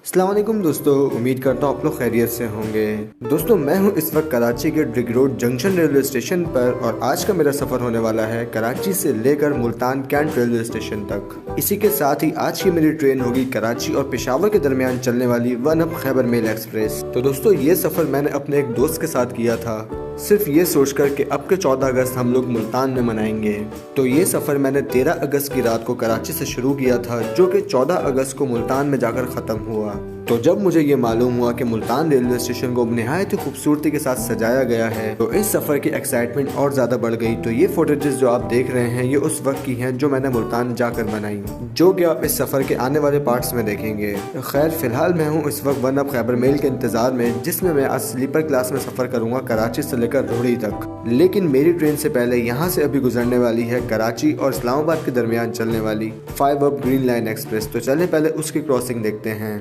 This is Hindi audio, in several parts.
अस्सलाम वालेकुम दोस्तों, उम्मीद करता हूँ आप लोग खैरियत से होंगे। दोस्तों, मैं हूँ इस वक्त कराची के Drigh road junction railway station पर और आज का मेरा सफ़र होने वाला है कराची से लेकर मुल्तान कैंट रेलवे स्टेशन तक। इसी के साथ ही आज की मेरी ट्रेन होगी कराची और पेशावर के दरमियान चलने वाली one up Khyber mail express. तो दोस्तों, ये सफ़र मैंने अपने एक दोस्त के साथ किया था, सिर्फ ये सोचकर कि अब के 14 अगस्त हम लोग मुल्तान में मनाएंगे। तो ये सफ़र मैंने 13 अगस्त की रात को कराची से शुरू किया था, जो कि 14 अगस्त को मुल्तान में जाकर ख़त्म हुआ। तो जब मुझे ये मालूम हुआ कि मुल्तान रेलवे स्टेशन को निहायत ही खूबसूरती के साथ सजाया गया है, तो इस सफ़र की एक्साइटमेंट और ज़्यादा बढ़ गई। तो ये फुटेजेस जो आप देख रहे हैं, ये उस वक्त की हैं जो मैंने मुल्तान जाकर बनाई, जो कि आप इस सफ़र के आने वाले पार्ट्स में देखेंगे। खैर, फ़िलहाल मैं हूँ इस वक्त वन अप खैबर मेल के इंतज़ार में, जिसमें मैं आज स्लीपर क्लास में सफ़र करूँगा कराची से लेकर रोहड़ी तक। लेकिन मेरी ट्रेन से पहले यहाँ से अभी गुजरने वाली है कराची और इस्लामाबाद के दरमियान चलने वाली 5 अप ग्रीन लाइन एक्सप्रेस। तो चले पहले उसकी क्रॉसिंग देखते हैं।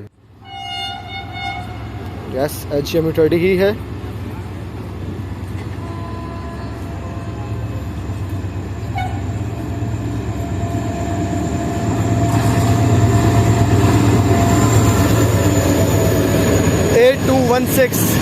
यस, HM 30 ही है। A216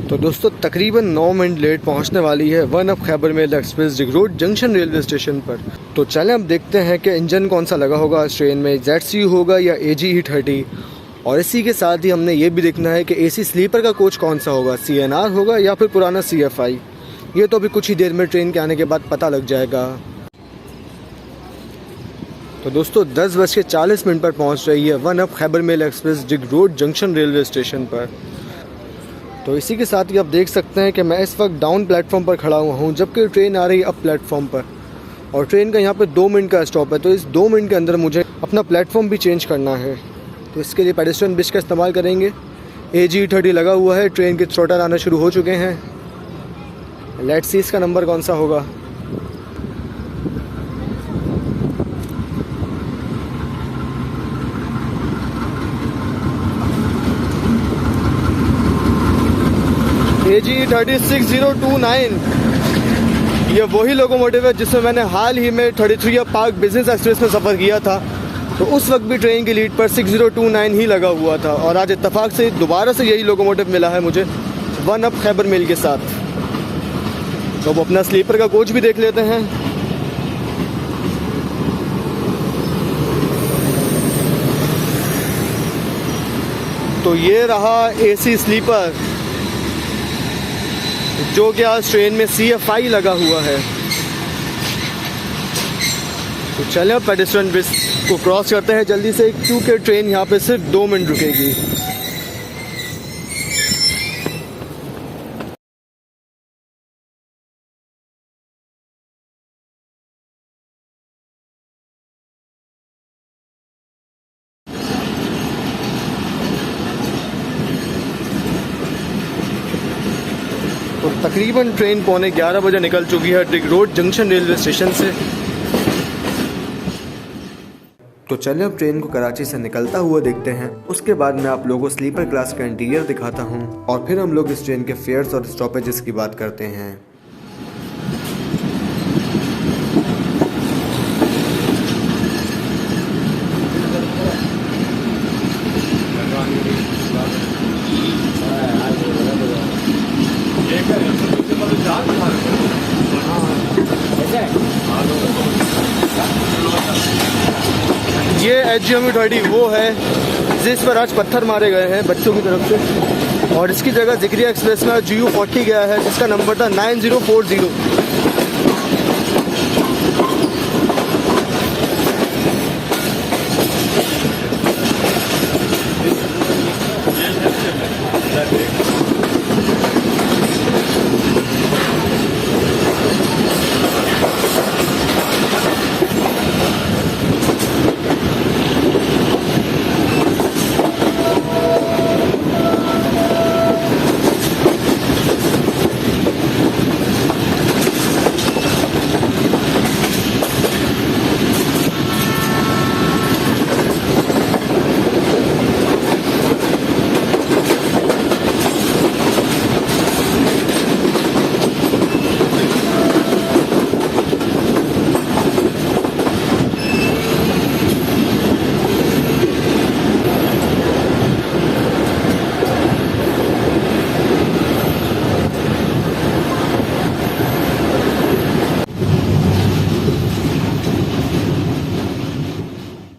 तो दोस्तों, तकरीबन 9 मिनट लेट पहुंचने वाली है one up Khyber mail express Drigh road junction railway station पर। तो चलें अब देखते हैं कि इंजन कौन सा लगा होगा इस ट्रेन में, ZC होगा या AGE 30। और इसी के साथ ही हमने ये भी देखना है कि AC स्लीपर का कोच कौन सा होगा, CNR होगा या फिर पुराना CFI। ये तो अभी कुछ ही देर में ट्रेन के आने के बाद पता लग जाएगा। तो दोस्तों, 10:40 पर पहुँच रही है one up Khyber mail express Drigh road junction railway station पर। तो इसी के साथ ही आप देख सकते हैं कि मैं इस वक्त डाउन प्लेटफॉर्म पर खड़ा हुआ हूँ, जबकि ट्रेन आ रही है अप प्लेटफॉर्म पर। और ट्रेन का यहाँ पे 2 मिनट का स्टॉप है, तो इस 2 मिनट के अंदर मुझे अपना प्लेटफॉर्म भी चेंज करना है। तो इसके लिए पेडेस्ट्रियन ब्रिज का इस्तेमाल करेंगे। AGE 30 लगा हुआ है, ट्रेन के थ्रोटल आना शुरू हो चुके हैं। लेट्स सी इसका नंबर कौन सा होगा। AGE 36029 ये वही लोकोमोटिव है जिसमें मैंने हाल ही में 33 पार्क बिजनेस एक्सप्रेस में सफ़र किया था। तो उस वक्त भी ट्रेन की लीड पर 6029 ही लगा हुआ था और आज इत्तेफाक से दोबारा से यही लोकोमोटिव मिला है मुझे वन अप खैबर मेल के साथ। तो अब अपना स्लीपर का कोच भी देख लेते हैं। तो ये रहा AC स्लीपर, जो कि आज ट्रेन में CFI लगा हुआ है। तो चलें अब पेडेस्ट्रियन ब्रिज को क्रॉस करते हैं जल्दी से, क्योंकि ट्रेन यहाँ पे सिर्फ 2 मिनट रुकेगी। तो तकरीबन ट्रेन 11:15 बजे निकल चुकी है Drigh road junction railway station से। तो चलें अब ट्रेन को कराची से निकलता हुआ देखते हैं। उसके बाद मैं आप लोगों को स्लीपर क्लास का इंटीरियर दिखाता हूँ और फिर हम लोग इस ट्रेन के फेयर्स और स्टॉपेजेस की बात करते हैं। SGMU30 वो है जिस पर आज पत्थर मारे गए हैं बच्चों की तरफ से, और इसकी जगह जिक्रिया एक्सप्रेस में GU40 गया है जिसका नंबर था 9040।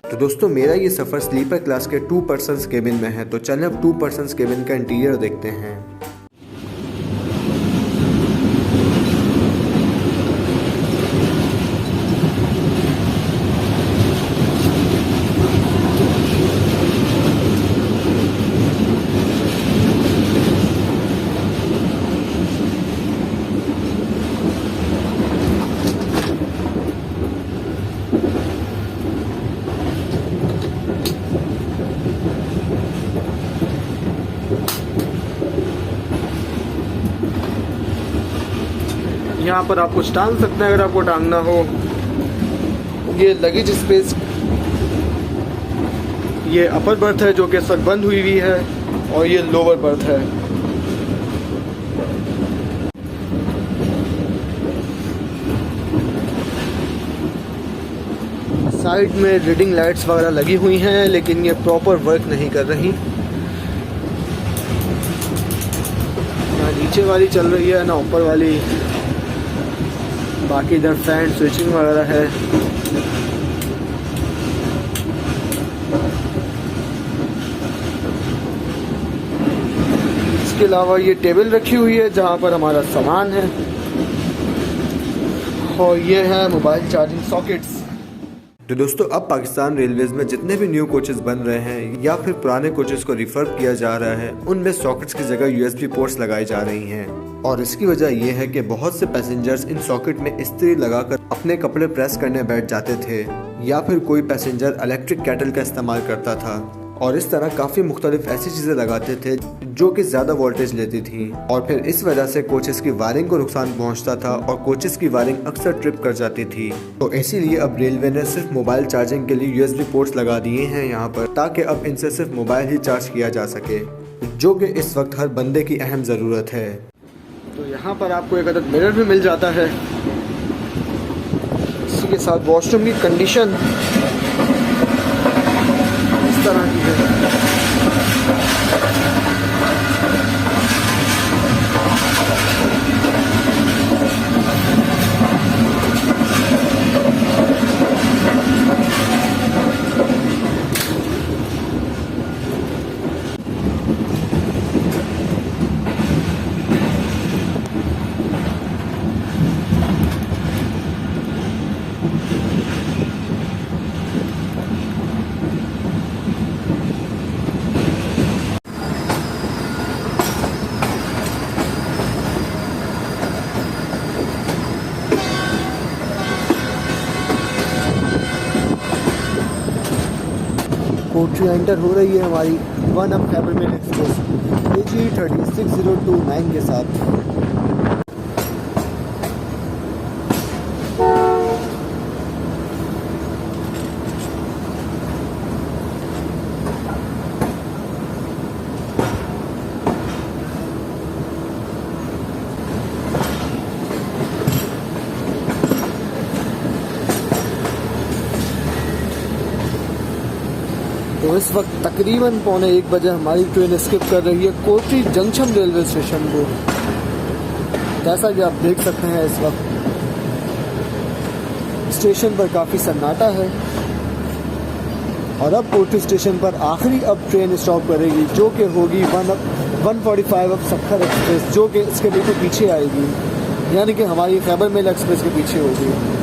तो दोस्तों मेरा ये सफ़र स्लीपर क्लास के 2 पर्सन्स केबिन में है, तो चलें अब 2 पर्सन्स केबिन का इंटीरियर देखते हैं। यहाँ पर आप कुछ टांग सकते हैं अगर आपको टांगना हो। ये लगेज स्पेस, ये अपर बर्थ है जो कि इस वक्त बंद हुई है, और ये लोअर बर्थ है। साइड में रीडिंग लाइट्स वगैरह लगी हुई हैं लेकिन ये प्रॉपर वर्क नहीं कर रही। ना नीचे वाली चल रही है ना ऊपर वाली। बाकी इधर फैन स्विचिंग वगैरह है। इसके अलावा ये टेबल रखी हुई है जहाँ पर हमारा सामान है, और ये है मोबाइल चार्जिंग सॉकेट्स। तो दोस्तों अब पाकिस्तान रेलवेज में जितने भी न्यू कोचेस बन रहे हैं या फिर पुराने कोचेस को रिफर्ब किया जा रहा है, उनमें सॉकेट्स की जगह USB पोर्ट्स लगाई जा रही हैं। और इसकी वजह यह है कि बहुत से पैसेंजर्स इन सॉकेट में इस्त्री लगाकर अपने कपड़े प्रेस करने बैठ जाते थे, या फिर कोई पैसेंजर इलेक्ट्रिक केटल का इस्तेमाल करता था, और इस तरह काफ़ी मुख्तलिफ ऐसी चीज़ें लगाते थे जो कि ज़्यादा वोल्टेज लेती थी, और फिर इस वजह से कोचेस की वायरिंग को नुकसान पहुंचता था और कोचेस की वायरिंग अक्सर ट्रिप कर जाती थी। तो इसीलिए अब रेलवे ने सिर्फ मोबाइल चार्जिंग के लिए USB पोर्ट्स लगा दिए हैं यहाँ पर, ताकि अब इनसे सिर्फ मोबाइल ही चार्ज किया जा सके, जो कि इस वक्त हर बंदे की अहम ज़रूरत है। तो यहाँ पर आपको एक अदद मिरर भी मिल जाता है। इसी के साथ वॉशरूम की कंडीशन इस तरह की है। कोटरी एंटर हो रही है हमारी 1 up Khyber mail express AG 36029 के साथ। तो इस वक्त तकरीबन 1:45 बजे हमारी ट्रेन स्किप कर रही है कोटरी जंक्शन रेलवे स्टेशन को। जैसा कि आप देख सकते हैं इस वक्त स्टेशन पर काफ़ी सन्नाटा है। और अब कोठी स्टेशन पर आखिरी अब ट्रेन स्टॉप करेगी, जो कि होगी 145 अब सखर एक्सप्रेस, जो कि इसके बिल्कुल पीछे आएगी, यानी कि हमारी खैबर मेल एक्सप्रेस के पीछे होगी।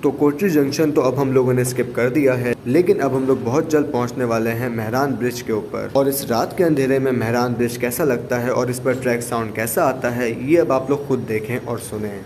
तो कोटरी जंक्शन तो अब हम लोगों ने स्किप कर दिया है, लेकिन अब हम लोग बहुत जल्द पहुंचने वाले हैं मेहरान ब्रिज के ऊपर। और इस रात के अंधेरे में मेहरान ब्रिज कैसा लगता है और इस पर ट्रैक साउंड कैसा आता है, ये अब आप लोग खुद देखें और सुनें।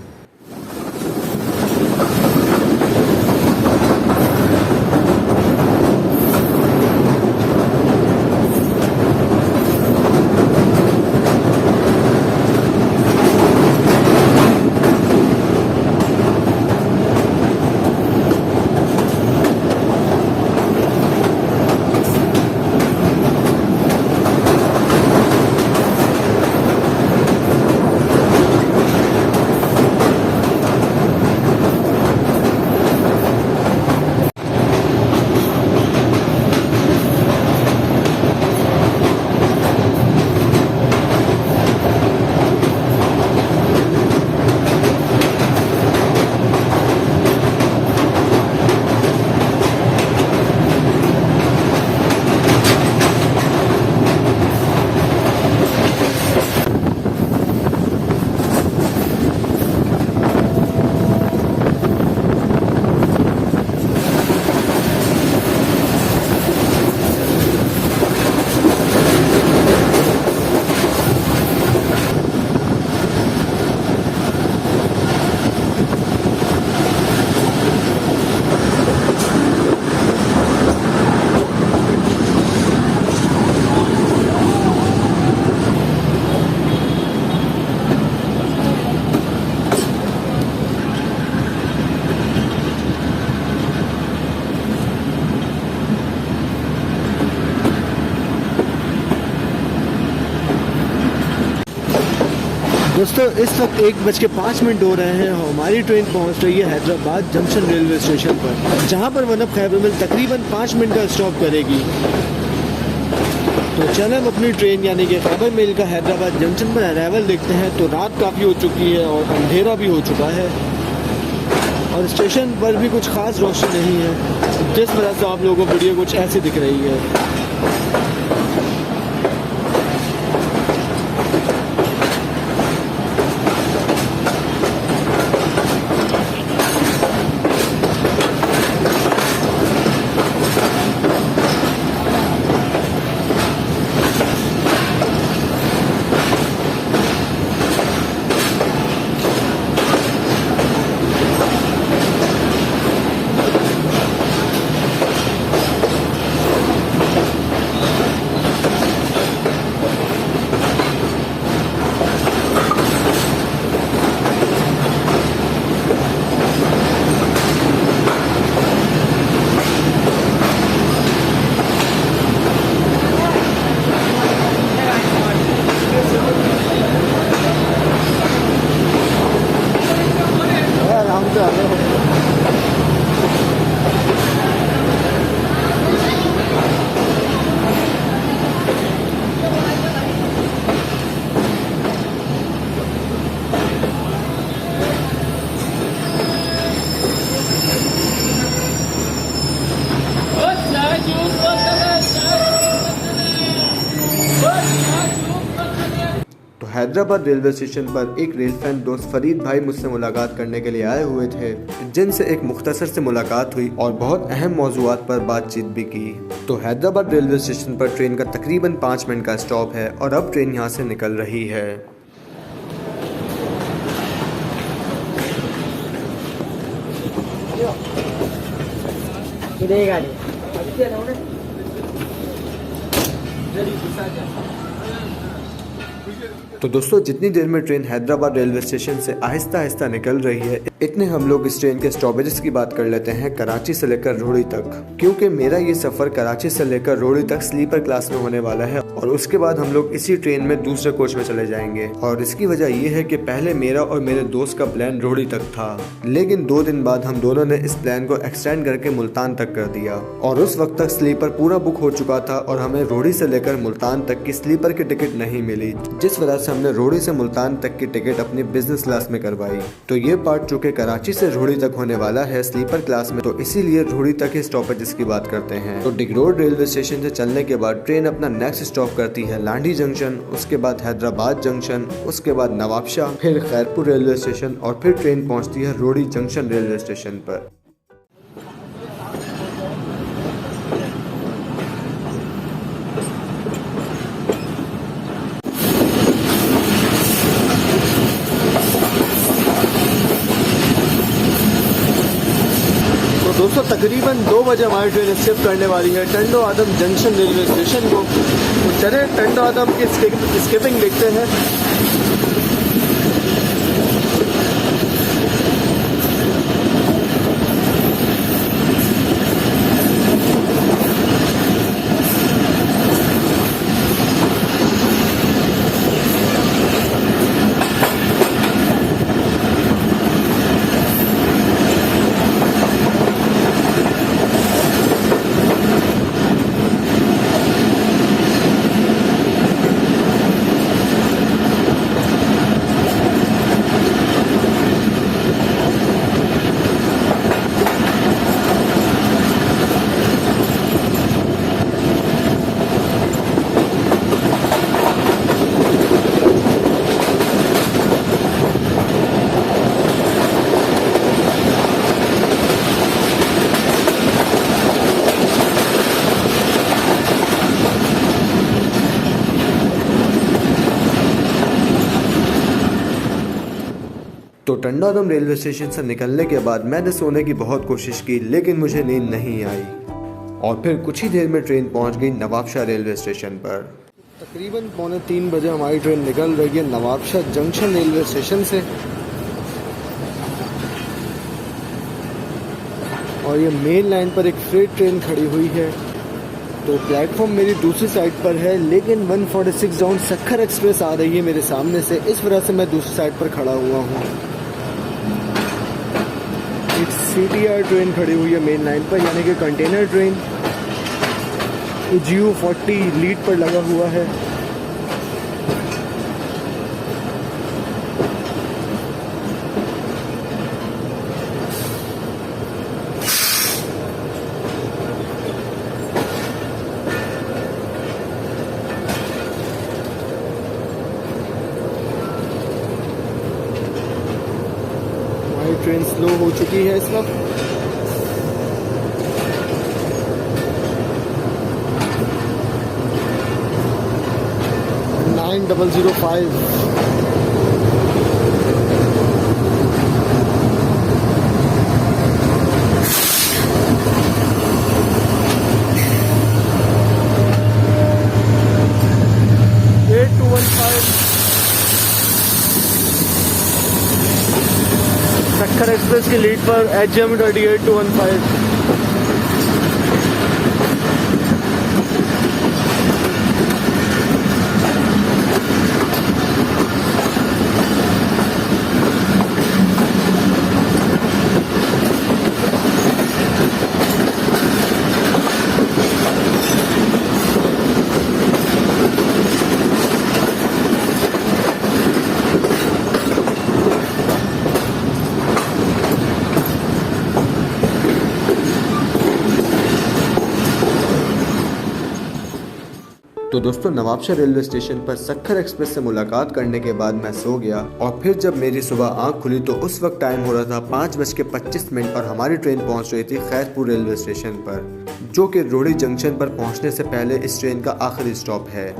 दोस्तों इस वक्त 1:05 हो रहे हैं। हमारी ट्रेन पहुंच रही है हैदराबाद जंक्शन रेलवे स्टेशन पर, जहां पर वन अप खैबर मिल तकरीबन 5 मिनट का स्टॉप करेगी। तो चलें हम अपनी ट्रेन यानी कि खैबर मेल का हैदराबाद जंक्शन पर अराइवल देखते हैं। तो रात काफ़ी हो चुकी है और अंधेरा भी हो चुका है और स्टेशन पर भी कुछ खास रोशनी नहीं है, जिस वजह से आप लोगों को वीडियो कुछ ऐसी दिख रही है। हैदराबाद रेलवे स्टेशन पर एक रेल फैन दोस्त फरीद भाई मुझसे मुलाकात करने के लिए आए हुए थे, जिनसे एक मुख्तसर से मुलाकात हुई और बहुत अहम मौज़ूआत पर बातचीत भी की। तो हैदराबाद रेलवे स्टेशन पर ट्रेन का तकरीबन 5 मिनट का स्टॉप है और अब ट्रेन यहाँ से निकल रही है। तो दोस्तों जितनी देर में ट्रेन हैदराबाद रेलवे स्टेशन से आहिस्ता आहिस्ता निकल रही है, इतने हम लोग इस ट्रेन के स्टॉपेजेस की बात कर लेते हैं कराची से लेकर रोहड़ी तक, क्योंकि मेरा ये सफर कराची से लेकर रोहड़ी तक स्लीपर क्लास में होने वाला है और उसके बाद हम लोग इसी ट्रेन में दूसरे कोच में चले जाएंगे। और इसकी वजह ये है कि पहले मेरा और मेरे दोस्त का प्लान रोहड़ी तक था, लेकिन 2 दिन बाद हम दोनों ने इस प्लान को एक्सटेंड करके मुल्तान तक कर दिया और उस वक्त तक स्लीपर पूरा बुक हो चुका था और हमें रोहड़ी से लेकर मुल्तान तक की स्लीपर की टिकट नहीं मिली, जिस वजह से हमने रोहड़ी से मुल्तान तक की टिकट अपनी बिजनेस क्लास में करवाई। तो ये पार्ट चूंकि कराची से रोहड़ी तक होने वाला है स्लीपर क्लास में, तो इसीलिए रोहड़ी तक के स्टॉपेजेस की बात करते हैं। तो डिगरोड रेलवे स्टेशन से चलने के बाद ट्रेन अपना नेक्स्ट स्टॉप करती है लांडी जंक्शन, उसके बाद हैदराबाद जंक्शन, उसके बाद नवाबशाह, फिर खैरपुर रेलवे स्टेशन और फिर ट्रेन पहुंचती है रोहड़ी जंक्शन रेलवे स्टेशन पर। दोस्तों तकरीबन 2 बजे हमारी ट्रेन शिफ्ट करने वाली है टंडो आदम जंक्शन रेलवे स्टेशन को। तो चले टंडो आदम की स्किपिंग देखते हैं। तो टंडो आदम रेलवे स्टेशन से निकलने के बाद मैंने सोने की बहुत कोशिश की, लेकिन मुझे नींद नहीं आई और फिर कुछ ही देर में ट्रेन पहुंच गई नवाबशाह रेलवे स्टेशन पर। तकरीबन 2:45 बजे हमारी ट्रेन निकल रही है नवाबशाह जंक्शन रेलवे स्टेशन से और ये मेन लाइन पर एक फ्रेट ट्रेन खड़ी हुई है। तो प्लेटफॉर्म मेरी दूसरी साइड पर है, लेकिन 146 डाउन सक्खर एक्सप्रेस आ रही है मेरे सामने से, इस वजह से मैं दूसरी साइड पर खड़ा हुआ हूँ। एक CTR ट्रेन खड़ी हुई है मेन लाइन पर, यानी कि कंटेनर ट्रेन। GU40 लीड पर लगा हुआ है। ट्रेन स्लो हो चुकी है इस वक्त। नाइन 005 8215 सक्खर एक्सप्रेस की लीड पर HM 38215। तो दोस्तों नवाबशाह रेलवे स्टेशन पर सक्खर एक्सप्रेस से मुलाकात करने के बाद मैं सो गया और फिर जब मेरी सुबह आंख खुली तो उस वक्त टाइम हो रहा था 5:25 और हमारी ट्रेन पहुंच रही थी खैरपुर रेलवे स्टेशन पर, जो कि रोहड़ी जंक्शन पर पहुंचने से पहले इस ट्रेन का आखिरी स्टॉप है।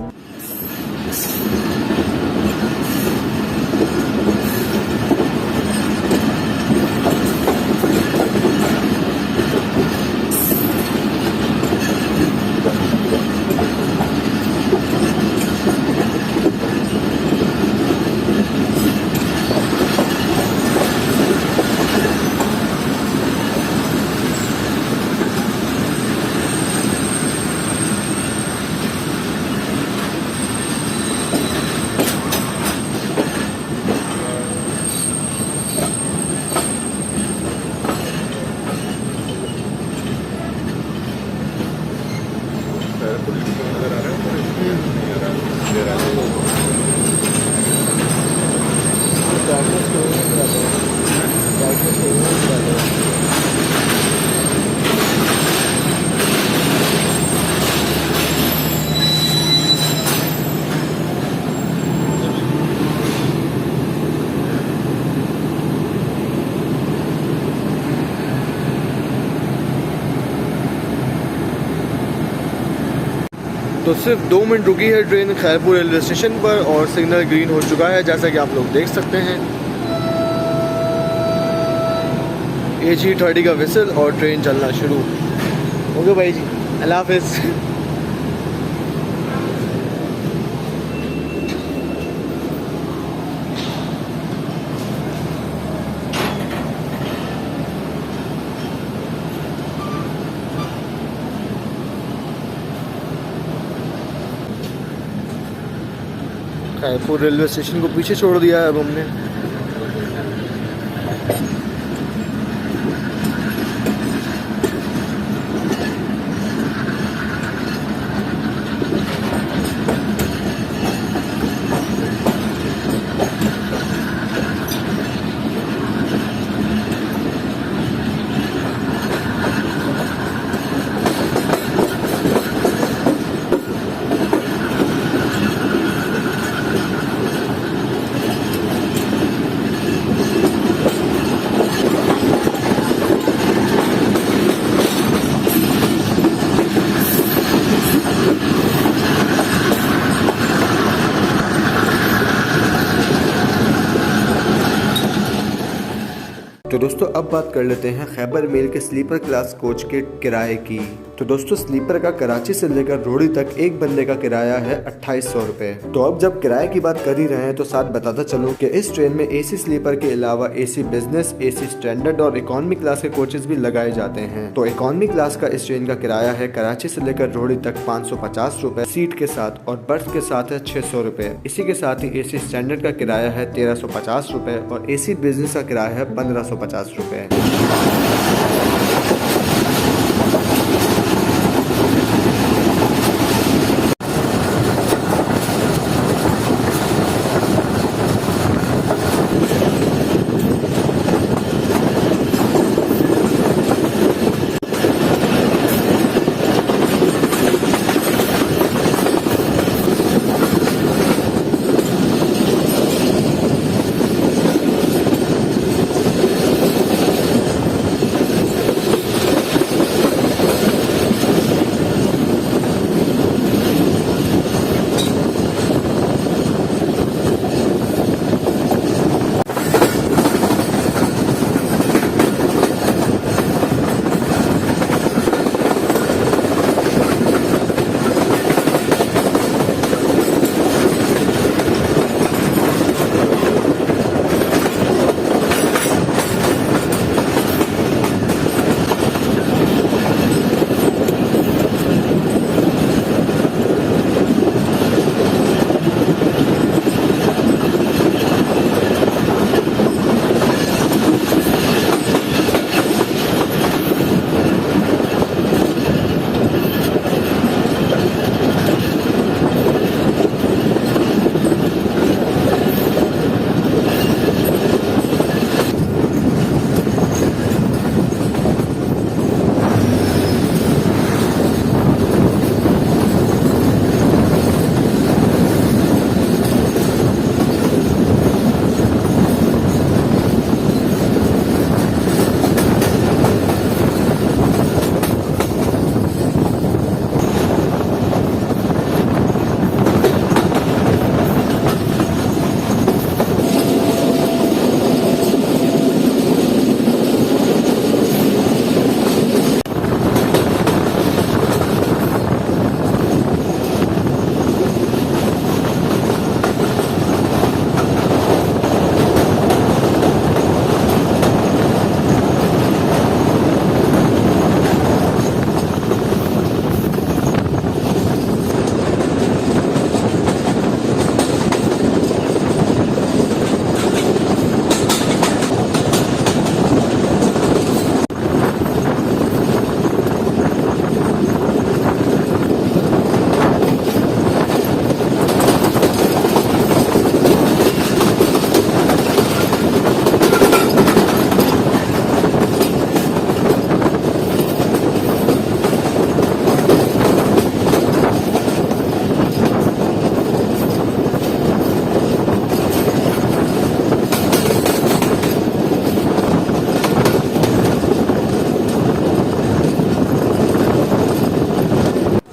तो सिर्फ 2 मिनट रुकी है ट्रेन खैरपुर रेलवे स्टेशन पर और सिग्नल ग्रीन हो चुका है, जैसा कि आप लोग देख सकते हैं। AG30 का विसल और ट्रेन चलना शुरू। ओके भाई जी, अल्लाह हाफिज़। खैरपुर रेलवे स्टेशन को पीछे छोड़ दिया है अब हमने। तो दोस्तों अब बात कर लेते हैं खैबर मेल के स्लीपर क्लास कोच के किराए की। तो दोस्तों स्लीपर का कराची से लेकर रोहड़ी तक एक बंदे का किराया है 2800 रुपए। तो अब जब किराए की बात कर ही रहे हैं तो साथ बताता चलूं कि इस ट्रेन में AC स्लीपर के अलावा AC बिजनेस, AC स्टैंडर्ड और इकोनॉमी क्लास के कोचेस भी लगाए जाते हैं। तो इकोनॉमी क्लास का इस ट्रेन का किराया है कराची से लेकर रोहड़ी तक 550 रुपए सीट के साथ और बर्थ के साथ है 600 रुपए। इसी के साथ ही AC स्टैंडर्ड का किराया है 1350 रुपए और AC बिजनेस का किराया है 1550 रुपए।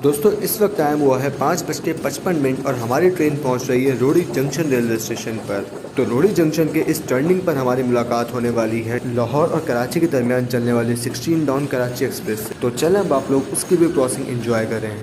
दोस्तों इस वक्त टाइम हुआ है 5:55 और हमारी ट्रेन पहुंच रही है रोड़ी जंक्शन रेलवे स्टेशन पर। तो रोड़ी जंक्शन के इस टर्निंग पर हमारी मुलाकात होने वाली है लाहौर और कराची के दरमियान चलने वाली 16 डाउन कराची एक्सप्रेस से। तो चलें अब आप लोग उसकी भी क्रॉसिंग एंजॉय करें।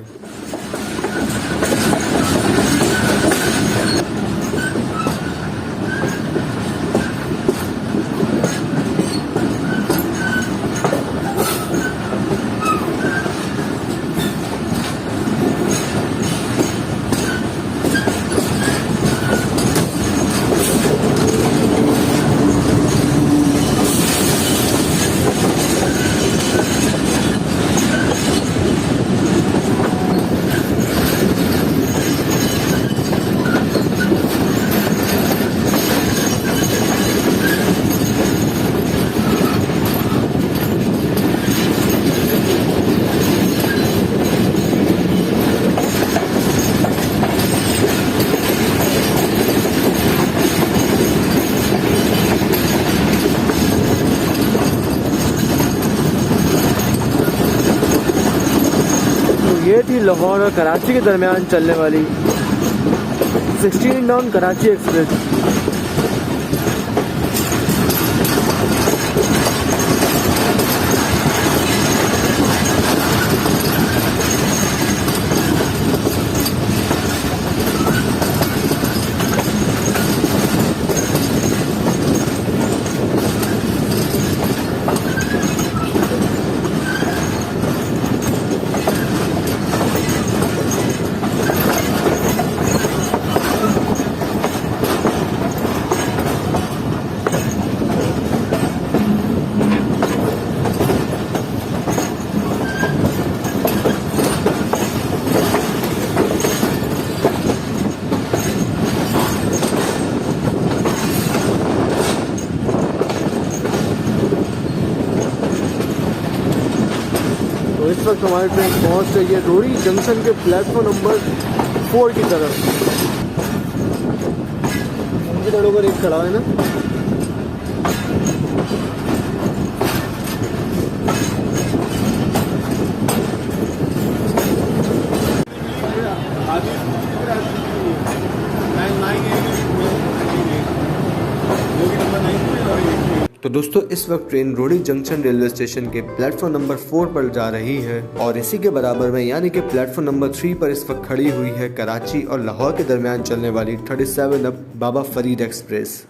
ये थी लाहौर और कराची के दरमियान चलने वाली 16 डाउन कराची एक्सप्रेस। तो इस वक्त हमारी ट्रेन पहुंच रही है रोड़ी जंक्शन के प्लेटफॉर्म नंबर 4 की तरफ। उनकी तड़ों पर एक खड़ा है ना। तो दोस्तों इस वक्त ट्रेन रोड़ी जंक्शन रेलवे स्टेशन के प्लेटफॉर्म नंबर 4 पर जा रही है और इसी के बराबर में यानी कि प्लेटफॉर्म नंबर 3 पर इस वक्त खड़ी हुई है कराची और लाहौर के दरमियान चलने वाली 37 अप बाबा फरीद एक्सप्रेस।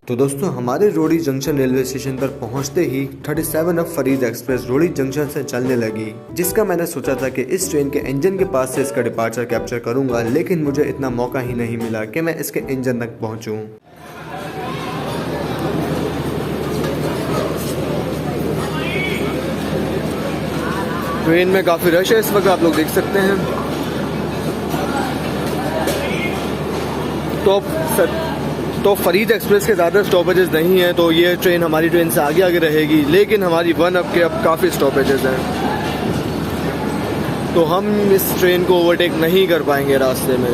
तो दोस्तों हमारे रोड़ी जंक्शन रेलवे स्टेशन पर पहुंचते ही 37 अप फरीद एक्सप्रेस रोड़ी जंक्शन से चलने लगी, जिसका मैंने सोचा था कि इस ट्रेन के इंजन के पास से इसका डिपार्चर कैप्चर करूंगा, लेकिन मुझे इतना मौका ही नहीं मिला कि मैं इसके इंजन तक पहुंचूं। ट्रेन में काफ़ी रश है इस वक्त, आप लोग देख सकते हैं। तो फरीद एक्सप्रेस के ज़्यादा स्टॉपेजेस नहीं है, तो ये ट्रेन हमारी ट्रेन से आगे आगे रहेगी, लेकिन हमारी 1 अप के अब काफ़ी स्टॉपेजेस हैं, तो हम इस ट्रेन को ओवरटेक नहीं कर पाएंगे रास्ते में।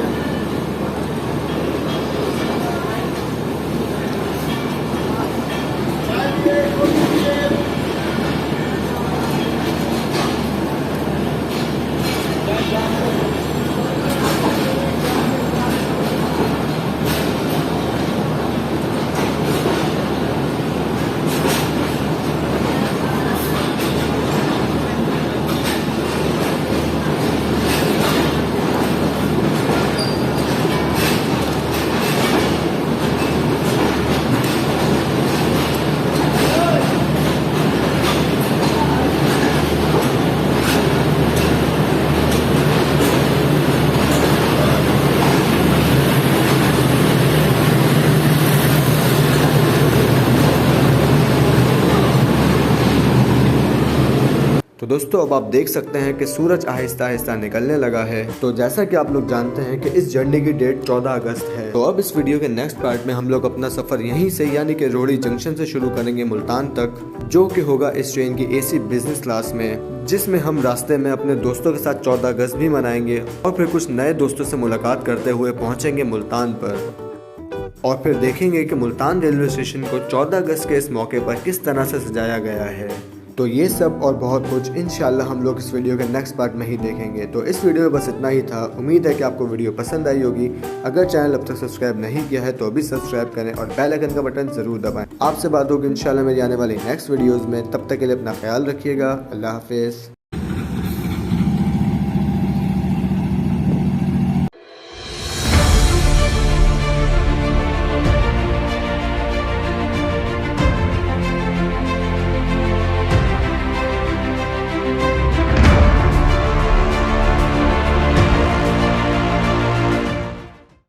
दोस्तों अब आप देख सकते हैं कि सूरज आहिस्ता आहिस्ता निकलने लगा है। तो जैसा कि आप लोग जानते हैं कि इस जर्नी की डेट 14 अगस्त है। तो अब इस वीडियो के नेक्स्ट पार्ट में हम लोग अपना सफर यहीं से यानी कि रोहड़ी जंक्शन से शुरू करेंगे मुल्तान तक, जो कि होगा इस ट्रेन की AC बिजनेस क्लास में, जिसमें हम रास्ते में अपने दोस्तों के साथ 14 अगस्त भी मनाएंगे और फिर कुछ नए दोस्तों से मुलाकात करते हुए पहुंचेंगे मुल्तान पर और फिर देखेंगे कि मुल्तान रेलवे स्टेशन को 14 अगस्त के इस मौके पर किस तरह से सजाया गया है। तो ये सब और बहुत कुछ इंशाल्लाह हम लोग इस वीडियो के नेक्स्ट पार्ट में ही देखेंगे। तो इस वीडियो में बस इतना ही था। उम्मीद है कि आपको वीडियो पसंद आई होगी। अगर चैनल अब तक सब्सक्राइब नहीं किया है तो अभी सब्सक्राइब करें और बेल आइकन का बटन ज़रूर दबाएं। आपसे बात होगी इंशाल्लाह मेरी आने वाली नेक्स्ट वीडियोज़ में। तब तक के लिए अपना ख्याल रखिएगा। अल्लाह हाफिज़।